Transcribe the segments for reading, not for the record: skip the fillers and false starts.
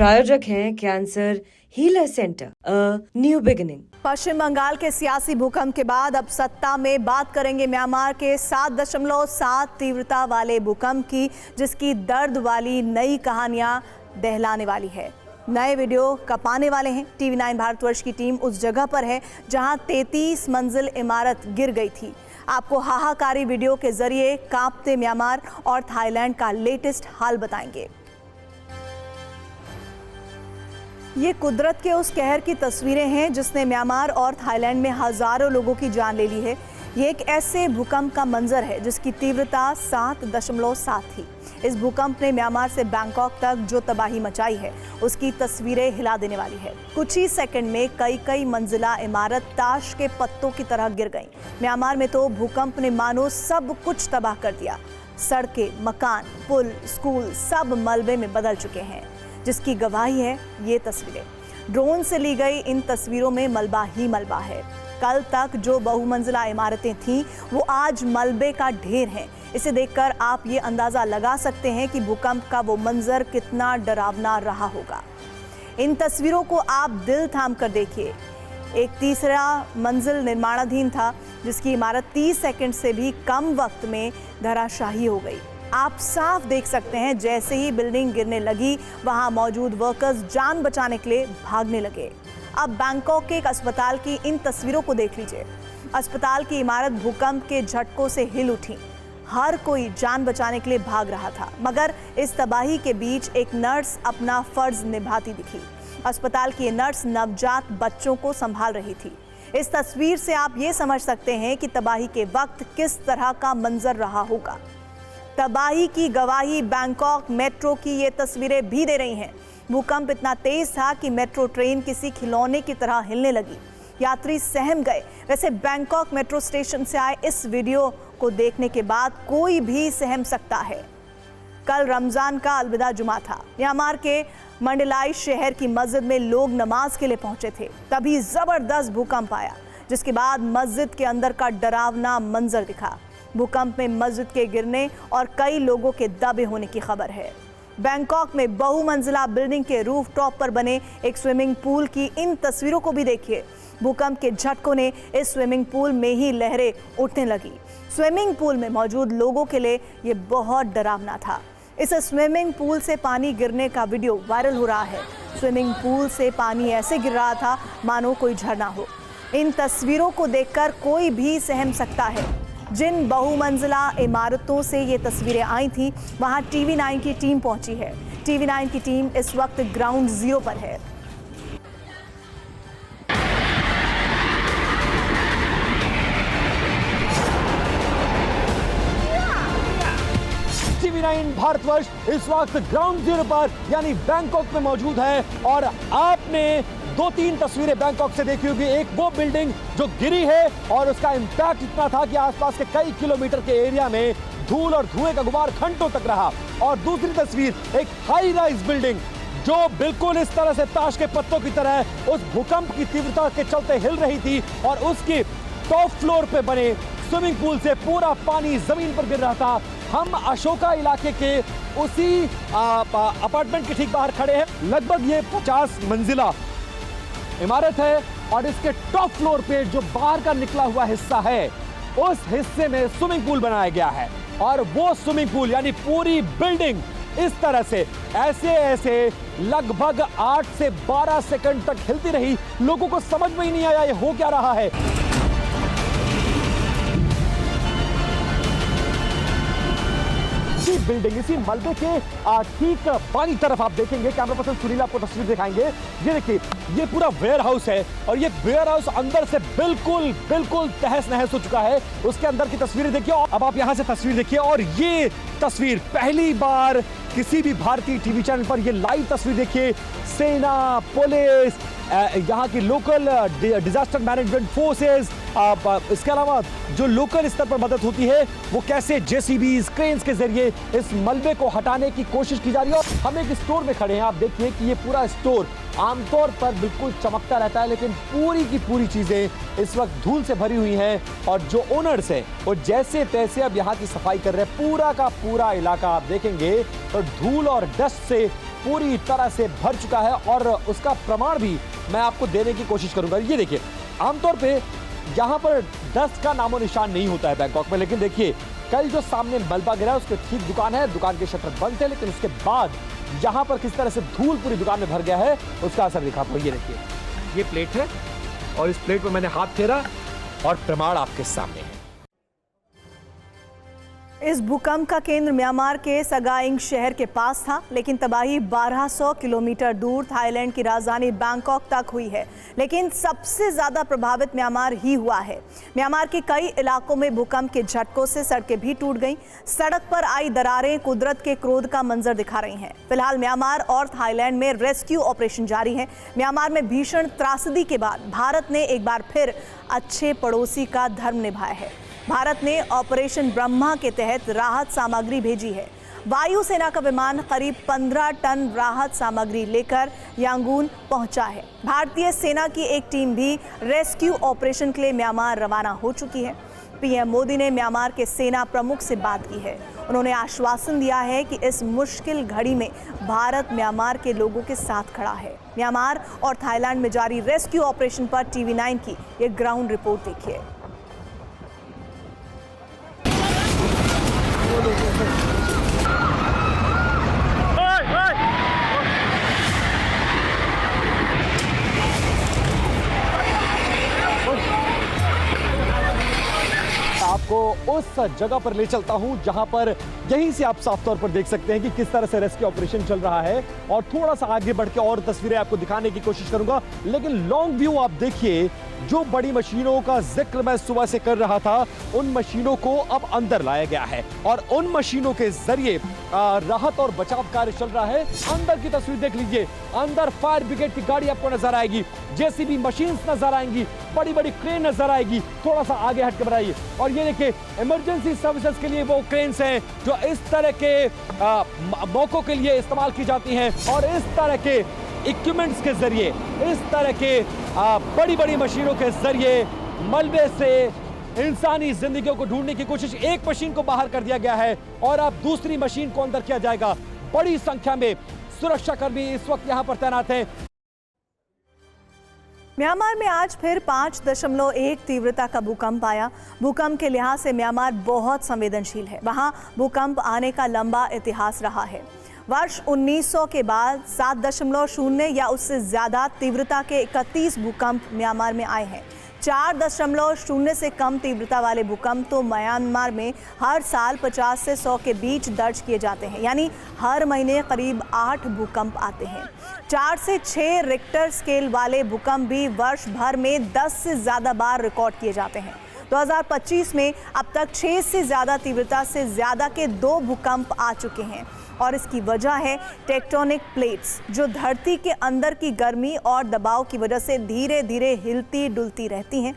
प्रायोजक हैं cancer healer centre, a new beginning. Paschim Bengal के सियासी भूकंप के बाद अब सत्ता में बात करेंगे म्यांमार के 7.7 तीव्रता वाले भूकंप की, जिसकी दर्द वाली नई कहानियां दहलाने वाली है। नए वीडियो कब आने वाले हैं? टीवी 9 भारतवर्ष की टीम उस जगह पर है जहां 33 मंजिल इमारत गिर गई थी। आपको हाहाकारी वीडियो के जरिए कांपते म्यांमार और थाईलैंड का लेटेस्ट हाल बताएंगे। ये कुदरत के उस कहर की तस्वीरें हैं जिसने म्यांमार और थाईलैंड में हजारों लोगों की जान ले ली है। ये एक ऐसे भूकंप का मंजर है जिसकी तीव्रता 7.7 थी। इस भूकंप ने म्यांमार से बैंकॉक तक जो तबाही मचाई है उसकी तस्वीरें हिला देने वाली है। कुछ ही सेकंड में कई मंजिला इमारत ताश के पत्तों की तरह गिर गईं। म्यांमार में तो भूकंप ने मानो सब कुछ तबाह कर दिया। सड़कें, मकान, पुल, स्कूल सब मलबे में बदल चुके हैं, जिसकी गवाही है ये तस्वीरें। ड्रोन से ली गई इन तस्वीरों में मलबा ही मलबा है। कल तक जो बहुमंजिला इमारतें थीं वो आज मलबे का ढेर हैं। इसे देखकर आप ये अंदाजा लगा सकते हैं कि भूकंप का वो मंजर कितना डरावना रहा होगा। इन तस्वीरों को आप दिल थाम कर देखिए। एक तीसरा मंजिल निर्माणाधीन था जिसकी इमारत 30 सेकंड से भी कम वक्त में धराशायी हो गई। आप साफ देख सकते हैं जैसे ही बिल्डिंग गिरने लगी वहां मौजूद वर्कर्स जान बचाने के लिए भागने लगे। अब बैंकॉक के एक अस्पताल की इन तस्वीरों को देख लीजिए। अस्पताल की इमारत भूकंप के झटकों से हिल उठी। हर कोई जान बचाने के लिए भाग रहा था, मगर इस तबाही के बीच एक नर्स अपना फर्ज निभाती दिखी। अस्पताल की नर्स नवजात बच्चों को संभाल रही थी। इस तस्वीर से आप ये समझ सकते हैं कि तबाही के वक्त किस तरह का मंजर रहा होगा। तबाही की गवाही बैंकॉक मेट्रो की ये तस्वीरें भी दे रही हैं। भूकंप इतना तेज था कि मेट्रो ट्रेन किसी खिलौने की तरह हिलने लगी। यात्री सहम गए। वैसे बैंकॉक मेट्रो स्टेशन से आए इस वीडियो को देखने के बाद कोई भी सहम सकता है। कल रमजान का अलविदा जुमा था। म्यांमार के मंडलाई शहर की मस्जिद में लोग नमाज के लिए पहुंचे थे। तभी जबरदस्त भूकंप आया, जिसके बाद मस्जिद के अंदर का डरावना मंजर दिखा। भूकंप में मस्जिद के गिरने और कई लोगों के दबे होने की खबर है। बैंकॉक में बहुमंजिला बिल्डिंग के रूफटॉप पर बने एक स्विमिंग पूल की इन तस्वीरों को भी देखिए। भूकंप के झटकों ने इस स्विमिंग पूल में ही लहरें उठने लगी। स्विमिंग पूल में मौजूद लोगों के लिए ये बहुत डरावना था। इस स्विमिंग पूल से पानी गिरने का वीडियो वायरल हो रहा है। स्विमिंग पूल से पानी ऐसे गिर रहा था मानो कोई झरना हो। इन तस्वीरों को देखकर कोई भी सहम सकता है। जिन बहुमंजिला इमारतों से ये तस्वीरें आई थी वहां टीवी 9 की टीम पहुंची है। टीवी 9 की टीम इस वक्त ग्राउंड जीरो पर है। टीवी 9 भारतवर्ष इस वक्त ग्राउंड जीरो पर यानी बैंकॉक में मौजूद है और आपने 2-3 तस्वीरें बैंकॉक से देखी होगी। एक वो बिल्डिंग जो गिरी है और उसका इंपैक्ट इतना था कि आसपास के कई किलोमीटर के एरिया में धूल और धुएं का गुबार घंटों तक रहा। और दूसरी तस्वीर एक हाई राइज बिल्डिंग जो बिल्कुल इस तरह से ताश के पत्तों की तरह उस भूकंप की तीव्रता के चलते हिल रही थी और उसकी टॉप फ्लोर पे बने स्विमिंग पूल से पूरा पानी जमीन पर गिर रहा था। हम अशोका इलाके के उसी अपार्टमेंट के ठीक बाहर खड़े हैं। लगभग ये 50 मंजिला इमारत है और इसके टॉप फ्लोर पे जो बाहर का निकला हुआ हिस्सा है उस हिस्से में स्विमिंग पूल बनाया गया है। और वो स्विमिंग पूल यानी पूरी बिल्डिंग इस तरह से ऐसे लगभग 8 से 12 सेकंड तक हिलती रही। लोगों को समझ में ही नहीं आया ये हो क्या रहा है। बिल्डिंग इसी मलबे के ठीक बाईं तरफ आप देखेंगे, कैमरा पर्सन सुनील आपको तस्वीर दिखाएंगे। ये देखिए ये पूरा वेयर हाउस है और ये वेयर हाउस अंदर से बिल्कुल तहस नहस हो चुका है। उसके अंदर की तस्वीरें देखिए। अब आप यहां से तस्वीर देखिए और ये तस्वीर पहली बार किसी भी भारतीय टीवी चैनल पर ये लाइव तस्वीर देखिए। सेना, पुलिस, यहाँ की लोकल डिजास्टर मैनेजमेंट फोर्सेस, इसके अलावा जो लोकल स्तर पर मदद होती है वो कैसे जेसीबीज, क्रेन्स के जरिए इस मलबे को हटाने की कोशिश की जा रही है। और हम एक स्टोर में खड़े हैं। आप देखिए कि ये पूरा स्टोर आमतौर पर बिल्कुल चमकता रहता है, लेकिन पूरी की पूरी चीजें इस वक्त धूल से भरी हुई हैं और जो ओनर्स हैं वो जैसे तैसे अब यहाँ की सफाई कर रहे हैं। पूरा का पूरा इलाका आप देखेंगे तो धूल और डस्ट से पूरी तरह से भर चुका है और उसका प्रमाण भी मैं आपको देने की कोशिश करूंगा। ये देखिए, आमतौर पे यहाँ पर डस्ट का नामो निशान नहीं होता है बैंकॉक में, लेकिन देखिए कल जो सामने मलबा गिरा उसके ठीक दुकान है, दुकान के शटर बंद थे, लेकिन उसके बाद यहाँ पर किस तरह से धूल पूरी दुकान में भर गया है उसका असर दिखा। तो ये देखिए, ये प्लेट है और इस प्लेट पर मैंने हाथ फेरा और प्रमाण आपके सामने है। इस भूकंप का केंद्र म्यांमार के सगाइंग शहर के पास था, लेकिन तबाही 1200 किलोमीटर दूर थाईलैंड की राजधानी बैंकॉक तक हुई है। लेकिन सबसे ज्यादा प्रभावित म्यांमार ही हुआ है। म्यांमार के कई इलाकों में भूकंप के झटकों से सड़कें भी टूट गईं। सड़क पर आई दरारें कुदरत के क्रोध का मंजर दिखा रही हैं। फिलहाल म्यांमार और थाईलैंड में रेस्क्यू ऑपरेशन जारी है। म्यांमार में भीषण त्रासदी के बाद भारत ने एक बार फिर अच्छे पड़ोसी का धर्म निभाया है। भारत ने ऑपरेशन ब्रह्मा के तहत राहत सामग्री भेजी है। वायुसेना का विमान करीब 15 टन राहत सामग्री लेकर यांगून पहुंचा है। भारतीय सेना की एक टीम भी रेस्क्यू ऑपरेशन के लिए म्यांमार रवाना हो चुकी है। पीएम मोदी ने म्यांमार के सेना प्रमुख से बात की है। उन्होंने आश्वासन दिया है कि इस मुश्किल घड़ी में भारत म्यांमार के लोगों के साथ खड़ा है। म्यांमार और थाईलैंड में जारी रेस्क्यू ऑपरेशन पर TV9 की ये ग्राउंड रिपोर्ट देखिए। आपको उस जगह पर ले चलता हूं जहां पर यहीं से आप साफ तौर पर देख सकते हैं कि किस तरह से रेस्क्यू ऑपरेशन चल रहा है, और थोड़ा सा आगे बढ़ के और तस्वीरें आपको दिखाने की कोशिश करूंगा। लेकिन लॉन्ग व्यू आप देखिए, जो बड़ी मशीनों का जिक्र मैं सुबह से कर रहा था, उन मशीनों को अब अंदर लाया गया है और उन मशीनों के जरिए राहत और बचाव कार्य चल रहा है। अंदर की तस्वीर देख लीजिए, अंदर फायर ब्रिगेड की गाड़ी आपको नजर आएगी, जेसीबी मशीन्स नजर आएंगी, बड़ी बड़ी क्रेन नजर आएगी। थोड़ा सा आगे हट के बनाइए और ये देखिए, इमरजेंसी सर्विसेज के लिए वो क्रेन्स हैं जो इस तरह के मौकों के लिए इस्तेमाल की जाती हैं, और इस तरह के इक्विपमेंट्स के जरिए, इस तरह के बड़ी बड़ी मशीनों के जरिए मलबे से इंसानी जिंदगियों को ढूंढने की कोशिश। एक मशीन को बाहर कर दिया गया है और अब दूसरी मशीन को अंदर किया जाएगा। बड़ी संख्या में सुरक्षाकर्मी इस वक्त यहां पर तैनात हैं। म्यांमार में आज फिर 5.1 तीव्रता का भूकंप आया। भूकंप के लिहाज से म्यांमार बहुत संवेदनशील है। वहां भूकंप आने का लंबा इतिहास रहा है। वर्ष 1900 के बाद 7.0 या उससे ज्यादा तीव्रता के 31 भूकंप म्यांमार में आए हैं। 4.0 से कम तीव्रता वाले भूकंप तो म्यांमार में हर साल 50 से 100 के बीच दर्ज किए जाते हैं, यानी हर महीने करीब 8 भूकंप आते हैं। 4 से 6 रिक्टर स्केल वाले भूकंप भी वर्ष भर में 10 से ज़्यादा बार रिकॉर्ड किए जाते हैं। 2025 में अब तक 6 से ज़्यादा तीव्रता से ज़्यादा के 2 भूकंप आ चुके हैं, और इसकी वजह है टेक्टोनिक प्लेट्स, जो धरती के अंदर की गर्मी और दबाव की वजह से धीरे धीरे हिलती डुलती रहती हैं।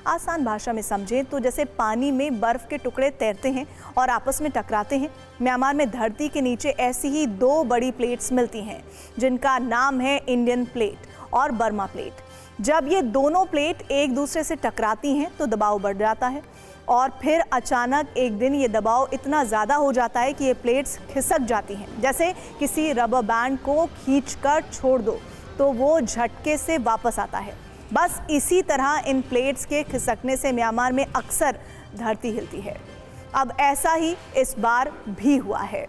आसान भाषा में समझें तो जैसे पानी में बर्फ के टुकड़े तैरते हैं और आपस में टकराते हैं। म्यांमार में धरती के नीचे ऐसी ही 2 बड़ी प्लेट्स मिलती हैं, जिनका नाम है इंडियन प्लेट और बर्मा प्लेट। जब ये दोनों प्लेट एक दूसरे से टकराती हैं तो दबाव बढ़ जाता है, और फिर अचानक एक दिन ये दबाव इतना ज़्यादा हो जाता है कि ये प्लेट्स खिसक जाती हैं। जैसे किसी रबर बैंड को खींचकर छोड़ दो तो वो झटके से वापस आता है। बस इसी तरह इन प्लेट्स के खिसकने से म्यांमार में अक्सर धरती हिलती है। अब ऐसा ही इस बार भी हुआ है।